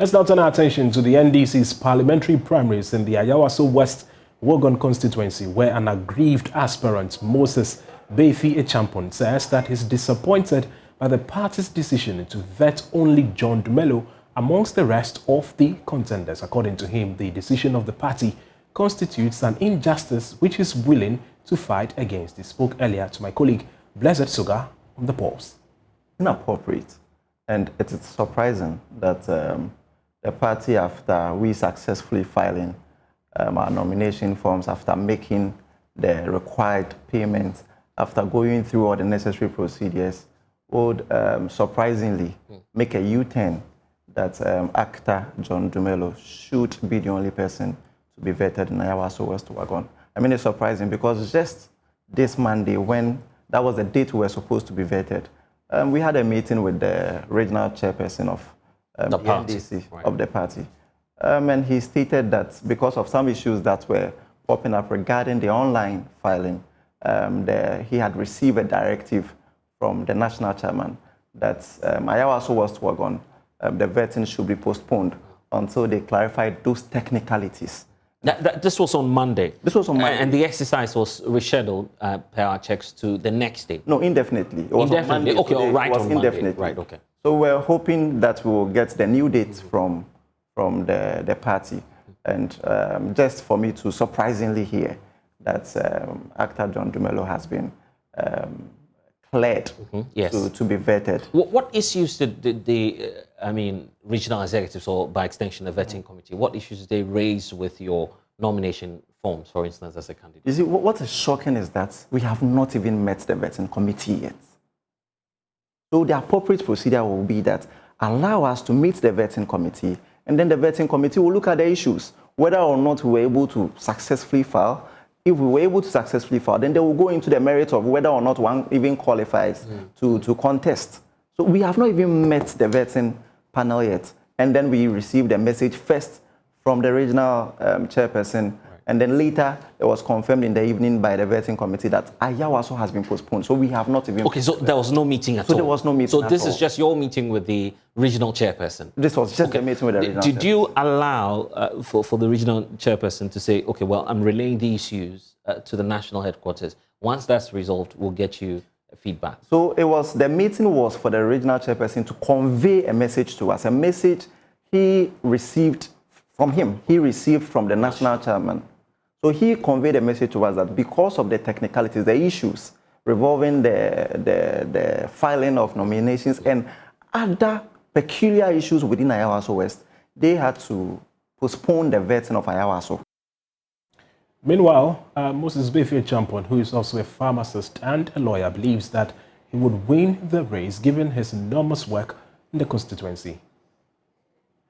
Let's now turn our attention to the NDC's parliamentary primaries in the Ayawaso West Wogon constituency, where an aggrieved aspirant, Moses Befi Echampon, says that he's disappointed by the party's decision to vet only John Dumelo amongst the rest of the contenders. According to him, the decision of the party constitutes an injustice which he's willing to fight against. He spoke earlier to my colleague Blessed Sugar on the Pulse. Inappropriate, and it is surprising that the party, after we successfully filing our nomination forms, after making the required payments, after going through all the necessary procedures, would surprisingly make a U-turn that actor John Dumelo should be the only person to be vetted in Ayawaso West Wogon. I mean, it's surprising because just this Monday, when that was the date we were supposed to be vetted, we had a meeting with the regional chairperson of the NDC, right, of the party. And he stated that because of some issues that were popping up regarding the online filing, he had received a directive from the national chairman that Ayawaso West Wogon, the vetting should be postponed until they clarified those technicalities. This was on Monday. This was on Monday. And the exercise was rescheduled per our checks to the next day. No, indefinitely. It was indefinitely. On Monday. Okay, Today, right, it was on indefinitely. Monday. Right, okay. So we're hoping that we will get the new date from the party. And just for me to surprisingly hear that actor John Dumelo has been cleared yes, to be vetted. What issues did the regional executives, or by extension the vetting committee, what issues did they raise with your nomination forms, for instance, as a candidate? You see, what is shocking is that we have not even met the vetting committee yet. So the appropriate procedure will be that allow us to meet the vetting committee, and then the vetting committee will look at the issues, whether or not we were able to successfully file. If we were able to successfully file, then they will go into the merit of whether or not one even qualifies to contest. So we have not even met the vetting panel yet. And then we received a message first from the regional chairperson, and then later it was confirmed in the evening by the vetting committee that Ayawaso has been postponed. So we have not even... Okay, so there was no meeting at all? So there was no meeting So at this all. is just your meeting with the regional chairperson? This was just a meeting with the regional Did you allow for the regional chairperson to say, okay, well, I'm relaying the issues to the national headquarters. Once that's resolved, we'll get you feedback? So the meeting was for the regional chairperson to convey a message to us, a message he received from him. He received from the national chairman. So he conveyed a message to us that because of the technicalities, the issues revolving the filing of nominations and other peculiar issues within Ayawaso West, they had to postpone the vetting of Ayawaso. Meanwhile, Moses Befi Echampon, who is also a pharmacist and a lawyer, believes that he would win the race given his enormous work in the constituency.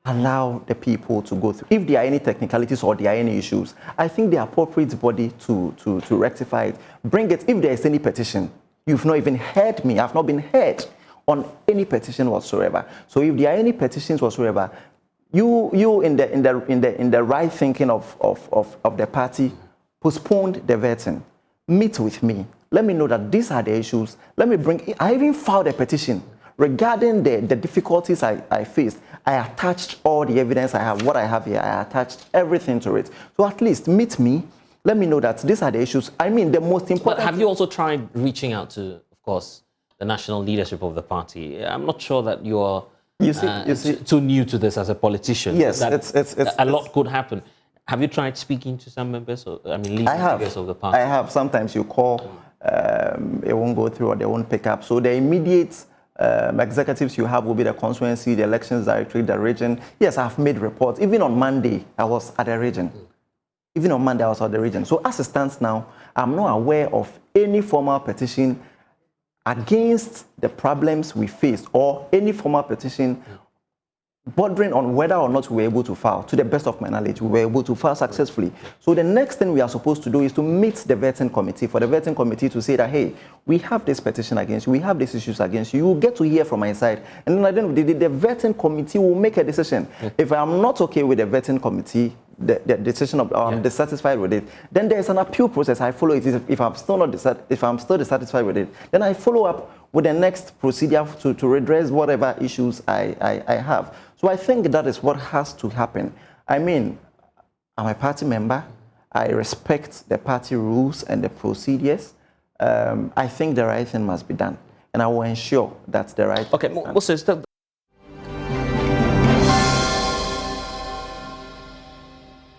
Allow the people to go through. If there are any technicalities or there are any issues, I think the appropriate body to rectify it, bring it. If there is any petition, you've not even heard me. I've not been heard on any petition whatsoever. So if there are any petitions whatsoever, you in the right thinking of the party, postponed the vetting. Meet with me. Let me know that these are the issues. Let me bring. I even filed a petition regarding the difficulties I faced. I attached all the evidence I have, what I have here, I attached everything to it. So at least meet me, let me know that these are the issues. I mean, the most important... But have you also tried reaching out to, of course, the national leadership of the party? I'm not sure that you're too new to this as a politician. Yes, a lot could happen. Have you tried speaking to some members, leaders of the party? I have. Sometimes you call, it won't go through or they won't pick up. So the immediate... executives you have will be the constituency, the elections directorate, the region. Yes, I've made reports. Even on Monday, I was at the region. Even on Monday, I was at the region. So as it stands now, I'm not aware of any formal petition against the problems we faced or any formal petition bordering on whether or not we were able to file. To the best of my knowledge, we were able to file successfully. So the next thing we are supposed to do is to meet the vetting committee, for the vetting committee to say that, hey, we have this petition against you, we have these issues against you, you will get to hear from my side. And then at the end of the day, the vetting committee will make a decision. If I'm not okay with the vetting committee the decision of dissatisfied with it, then there's an appeal process. I follow it. If I'm still not dissatisfied with it, then I follow up with the next procedure to redress whatever issues I have. So I think that is what has to happen. I mean, I'm a party member. I respect the party rules and the procedures. I think the right thing must be done, and I will ensure that the right. Okay, Moses,